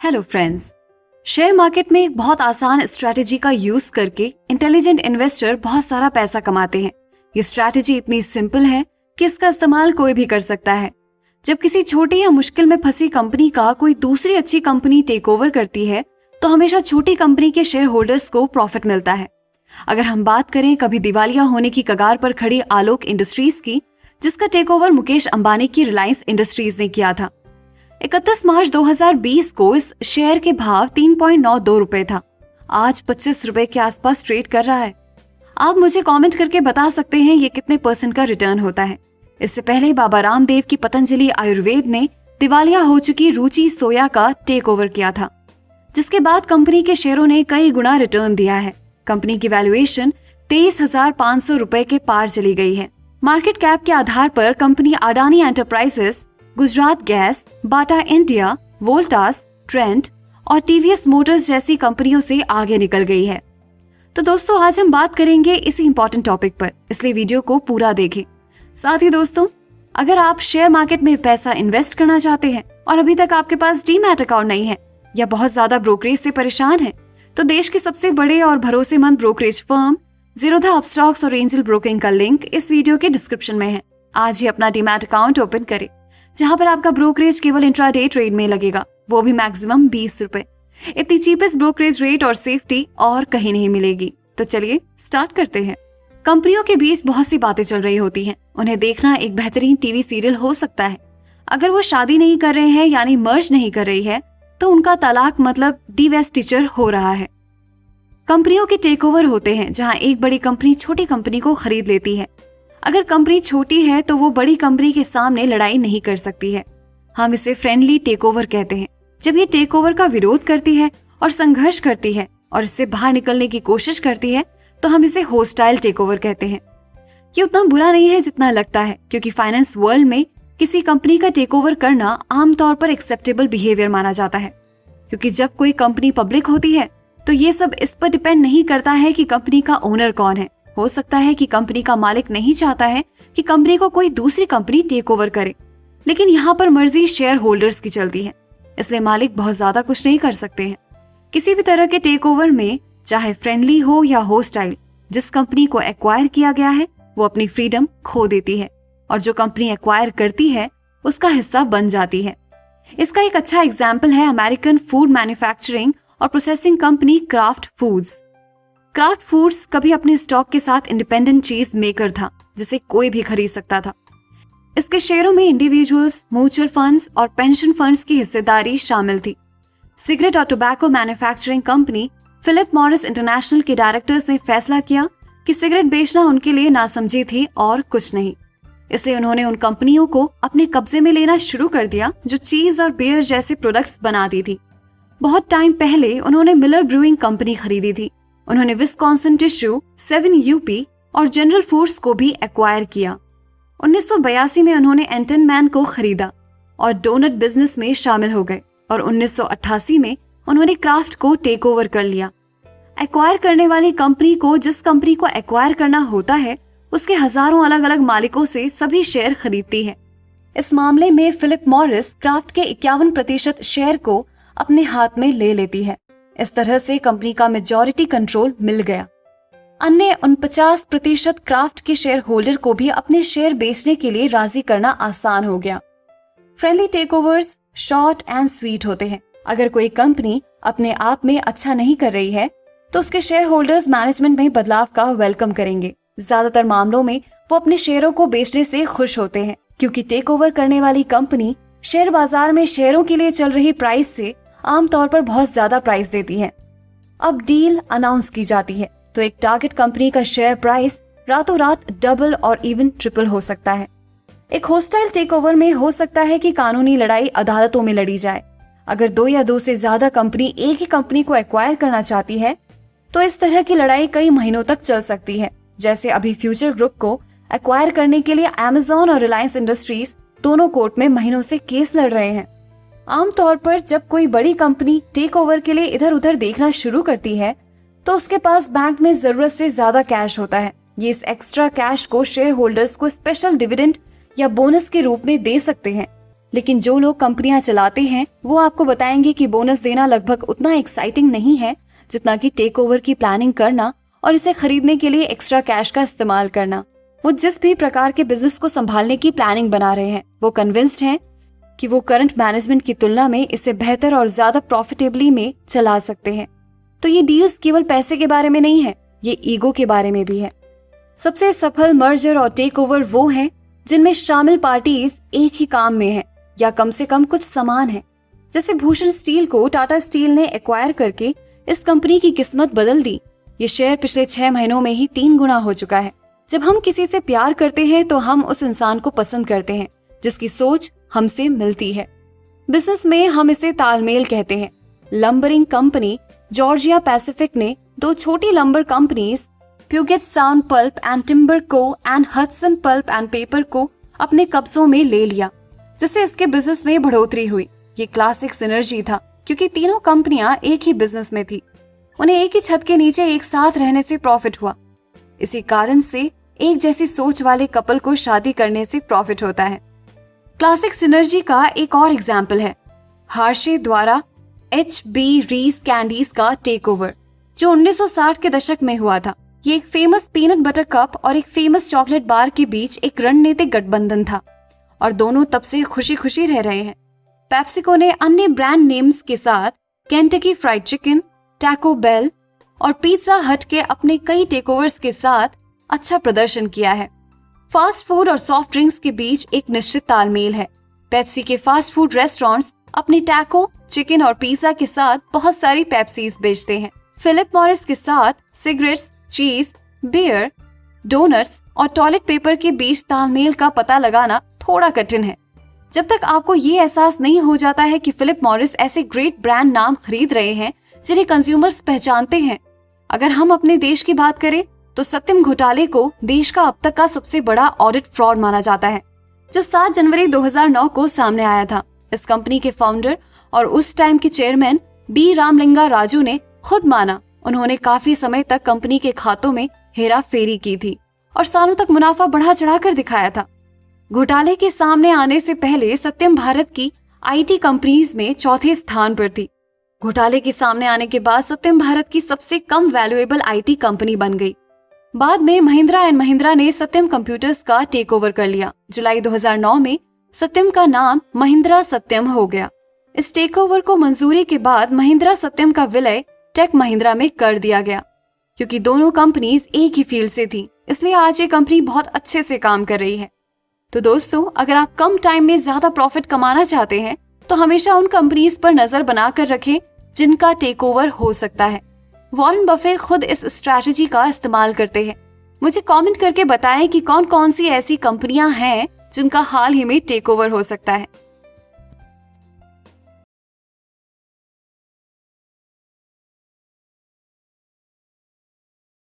Hello friends. Share market में एक बहुत आसान स्ट्रैटेजी का यूज करके इंटेलिजेंट इन्वेस्टर बहुत सारा पैसा कमाते हैं। ये स्ट्रैटेजी इतनी सिंपल है कि इसका इस्तेमाल कोई भी कर सकता है। जब किसी छोटी या मुश्किल में फंसी कंपनी का कोई दूसरी अच्छी कंपनी टेक ओवर करती है तो हमेशा छोटी कंपनी के शेयर होल्डर्स को प्रॉफिट मिलता है। अगर हम बात करें कभी दिवालिया होने की कगार पर खड़ी आलोक इंडस्ट्रीज की, जिसका टेक ओवर मुकेश अंबानी की रिलायंस इंडस्ट्रीज ने किया था। 31 मार्च 2020 को इस शेयर के भाव 3.92 रुपए था। आज 25 रुपए के आसपास ट्रेड कर रहा है। आप मुझे कमेंट करके बता सकते हैं ये कितने % का रिटर्न होता है। इससे पहले बाबा रामदेव की पतंजलि आयुर्वेद ने दिवालिया हो चुकी रुचि सोया का टेक ओवर किया था, जिसके बाद कंपनी के शेयरों ने कई गुना रिटर्न दिया है। कंपनी की वैल्यूएशन 23,500 रुपए के पार चली गई है। मार्केट कैप के आधार पर company Adani enterprises, Gujarat gas, Bata India, Voltas, Trent और टीवीएस मोटर्स जैसी कंपनियों से आगे निकल गई है। तो दोस्तों, आज हम बात करेंगे इसी इंपॉर्टेंट टॉपिक पर, इसलिए वीडियो को पूरा देखें। साथ ही दोस्तों, अगर आप शेयर मार्केट में पैसा इन्वेस्ट करना चाहते हैं और अभी तक आपके पास डीमैट अकाउंट नहीं है या बहुत ज्यादा ब्रोकरेज से परेशान है, तो देश के सबसे बड़े और भरोसेमंद ब्रोकरेज फर्म जीरोधा अपस्टॉक्स और एंजल ब्रोकिंग का लिंक इस वीडियो के डिस्क्रिप्शन में है। आज ही अपना डीमैट अकाउंट ओपन करें, जहां पर आपका ब्रोकरेज केवल इंट्राडे ट्रेड में लगेगा, वो भी मैक्सिमम 20 रुपए। इतनी चीपेस्ट ब्रोकरेज रेट और सेफ्टी और कहीं नहीं मिलेगी। तो चलिए स्टार्ट करते हैं। कंपनियों के बीच बहुत सी बातें चल रही होती हैं। उन्हें देखना एक बेहतरीन टीवी सीरियल हो सकता है। अगर वो शादी नहीं कर रहे हैं यानी मर्ज नहीं कर रही है, तो उनका तलाक मतलब डिवेस्टिचर हो रहा है। कंपनियों के टेक ओवर होते हैं जहां एक बड़ी कंपनी छोटी कंपनी को खरीद लेती है। अगर कंपनी छोटी है तो वो बड़ी कंपनी के सामने लड़ाई नहीं कर सकती है। हम इसे फ्रेंडली टेक ओवर कहते हैं। जब ये टेक ओवर का विरोध करती है और संघर्ष करती है और इससे बाहर निकलने की कोशिश करती है, तो हम इसे होस्टाइल टेक ओवर कहते हैं। ये उतना बुरा नहीं है जितना लगता है, क्योंकि फाइनेंस वर्ल्ड में किसी कंपनी का टेक ओवर करना आमतौर पर एक्सेप्टेबल बिहेवियर माना जाता है। क्योंकि जब कोई कंपनी पब्लिक होती है तो ये सब इस पर डिपेंड नहीं करता है कि कंपनी का ओनर कौन है। हो सकता है कि कंपनी का मालिक नहीं चाहता है कि कंपनी को कोई दूसरी कंपनी टेक ओवर करे, लेकिन यहाँ पर मर्जी शेयर होल्डर्स की चलती है, इसलिए मालिक बहुत ज्यादा कुछ नहीं कर सकते हैं। किसी भी तरह के टेक ओवर में, चाहे फ्रेंडली हो या होस्टाइल, जिस कंपनी को एक्वायर किया गया है वो अपनी फ्रीडम खो देती है और जो कंपनी एक्वायर करती है उसका हिस्सा बन जाती है। इसका एक अच्छा एग्जाम्पल है अमेरिकन फूड मैन्युफैक्चरिंग और processing company craft foods. Craft foods कभी अपने स्टॉक के साथ इंडिपेंडेंट चीज मेकर था, जिसे कोई भी खरीद सकता था। इसके शेयरों में इंडिविजुअल्स, म्यूचुअल फंड्स और पेंशन फंड्स की हिस्सेदारी शामिल थी। सिगरेट और tobacco manufacturing company Philip Morris International के डायरेक्टर्स ने फैसला किया कि सिगरेट बेचना उनके लिए नासमझी थी और कुछ नहीं। इसलिए उन्होंने उन कंपनियों को अपने कब्जे में लेना शुरू कर दिया जो चीज और बियर जैसे प्रोडक्ट्स बनाती थी। बहुत टाइम पहले उन्होंने मिलर ब्रूइंग कंपनी खरीदी थी। उन्होंने विस्कॉन्सिन टिश्यू, 7UP और जनरल फूड्स को भी एक्वायर किया। 1982 में उन्होंने एंटनमैन को खरीदा और डोनट बिजनेस में शामिल हो गए और 1988 में उन्होंने क्राफ्ट को टेक ओवर कर लिया। एक्वायर करने वाली कंपनी को जिस कंपनी को एक्वायर करना होता है उसके हजारों अलग अलग मालिकों से सभी शेयर खरीदती है। इस मामले में फिलिप मॉरिस क्राफ्ट के 51% शेयर को अपने हाथ में ले लेती है। इस तरह से कंपनी का मेजॉरिटी कंट्रोल मिल गया। अन्य 49% क्राफ्ट के शेयर होल्डर को भी अपने शेयर बेचने के लिए राजी करना आसान हो गया। Friendly takeovers short and sweet होते हैं। अगर कोई कंपनी अपने आप में अच्छा नहीं कर रही है तो उसके शेयर होल्डर्स मैनेजमेंट में बदलाव का वेलकम करेंगे। ज्यादातर मामलों में वो अपने शेयरों को बेचने से खुश होते हैं, क्योंकि टेक ओवर करने वाली कंपनी शेयर बाजार में शेयरों के लिए चल रही प्राइस से आमतौर पर बहुत ज्यादा प्राइस देती है। अब डील अनाउंस की जाती है तो एक टारगेट कंपनी का शेयर प्राइस रातों रात डबल और इवन ट्रिपल हो सकता है। एक होस्टाइल टेक ओवर में हो सकता है कि कानूनी लड़ाई अदालतों में लड़ी जाए। अगर 2 या 2 से ज्यादा कंपनी एक ही कंपनी को एक्वायर करना चाहती है तो इस तरह की लड़ाई कई महीनों तक चल सकती है। जैसे अभी फ्यूचर ग्रुप को एक्वायर करने के लिए अमेज़न और रिलायंस इंडस्ट्रीज दोनों कोर्ट में महीनों से केस लड़ रहे हैं। आमतौर पर जब कोई बड़ी कंपनी टेक ओवर के लिए इधर उधर देखना शुरू करती है तो उसके पास बैंक में जरूरत से ज्यादा कैश होता है। ये इस एक्स्ट्रा कैश को शेयर होल्डर्स को स्पेशल डिविडेंड या बोनस के रूप में दे सकते हैं। लेकिन जो लोग कंपनियां चलाते हैं वो आपको बताएंगे कि बोनस देना लगभग उतना एक्साइटिंग नहीं है जितना कि टेक ओवर की प्लानिंग करना और इसे खरीदने के लिए एक्स्ट्रा कैश का इस्तेमाल करना। वो जिस भी प्रकार के बिजनेस को संभालने की प्लानिंग बना रहे हैं वो कन्विंस्ड हैं कि वो करंट मैनेजमेंट की तुलना में इसे बेहतर और ज्यादा प्रॉफिटेबली में चला सकते हैं। तो ये डील्स केवल पैसे के बारे में नहीं है, ये ईगो के बारे में भी है। सबसे सफल मर्जर और टेक ओवर वो हैं जिनमें शामिल पार्टीज एक ही काम में है या कम से कम कुछ समान है। जैसे भूषण स्टील को टाटा स्टील ने एक्वायर करके इस कंपनी की किस्मत बदल दी। ये शेयर पिछले 6 महीनों में ही 3 गुना हो चुका है। जब हम किसी से प्यार करते हैं तो हम उस इंसान को पसंद करते हैं जिसकी सोच हमसे मिलती है। बिजनेस में हम इसे तालमेल कहते हैं। लंबरिंग कंपनी जॉर्जिया पैसिफिक ने 2 छोटी lumber companies Puget Sound pulp and timber Co and Hudson pulp and paper को अपने कब्जों में ले लिया, जिससे इसके बिजनेस में बढ़ोतरी हुई। ये क्लासिक सिनर्जी था क्योंकि तीनों कंपनियां एक ही बिजनेस में थी। उन्हें एक ही छत के नीचे एक साथ रहने से प्रॉफिट हुआ। इसी कारण से एक जैसी सोच वाले कपल को शादी करने से प्रॉफिट होता है। क्लासिक सिनर्जी का एक और एग्जाम्पल है हार्शे द्वारा HB रीस कैंडीज का टेक ओवर, जो 1960 के दशक में हुआ था। ये एक फेमस पीनट बटर कप और एक फेमस चॉकलेट बार के बीच एक रणनीतिक गठबंधन था और दोनों तब से खुशी खुशी रह रहे हैं। पेप्सिको ने अन्य ब्रांड नेम्स के साथ Kentucky fried chicken, Taco Bell और पिज्जा हट के अपने कई टेकओवर्स के साथ अच्छा प्रदर्शन किया है। फास्ट फूड और सॉफ्ट ड्रिंक्स के बीच एक निश्चित तालमेल है। पेप्सी के फास्ट फूड रेस्टोरेंट्स अपने टैको, चिकन और पिज्जा के साथ बहुत सारी पेप्सीज बेचते हैं। फिलिप मॉरिस के साथ सिगरेट्स, चीज, बियर, डोनट्स और टॉयलेट पेपर के बीच तालमेल का पता लगाना थोड़ा कठिन है। जब तक आपको ये एहसास नहीं हो जाता है कि फिलिप मॉरिस ऐसे ग्रेट ब्रांड नाम खरीद रहे हैं जिन्हें कंज्यूमर्स पहचानते हैं। अगर हम अपने देश की बात करें तो सत्यम घोटाले को देश का अब तक का सबसे बड़ा ऑडिट फ्रॉड माना जाता है, जो 7 जनवरी 2009 को सामने आया था। इस कंपनी के फाउंडर और उस टाइम के चेयरमैन बी रामलिंगा राजू ने खुद माना उन्होंने काफी समय तक कंपनी के खातों में हेरा फेरी की थी और सालों तक मुनाफा बढ़ा चढ़ाकर दिखाया था। घोटाले के सामने आने से पहले सत्यम भारत की IT कंपनीज में चौथे स्थान पर थी। घोटाले के सामने आने के बाद सत्यम भारत की सबसे कम वैल्यूएबल IT कंपनी बन गई। बाद में महिंद्रा एंड महिंद्रा ने सत्यम कंप्यूटर्स का टेक ओवर कर लिया। जुलाई 2009 में सत्यम का नाम महिंद्रा सत्यम हो गया। इस टेक ओवर को मंजूरी के बाद महिंद्रा सत्यम का विलय टेक महिंद्रा में कर दिया गया। क्योंकि दोनों कंपनीज एक ही फील्ड से थी, इसलिए आज ये कंपनी बहुत अच्छे से काम कर रही है। तो दोस्तों, अगर आप कम टाइम में ज्यादा प्रॉफिट कमाना चाहते हैं तो हमेशा उन कंपनीज पर नजर बनाकर रखें जिनका टेक ओवर हो सकता है। वॉरेन बफे खुद इस स्ट्रैटेजी का इस्तेमाल करते हैं। मुझे कमेंट करके बताएं कि कौन कौन सी ऐसी कंपनियां हैं जिनका हाल ही में टेक ओवर हो सकता है।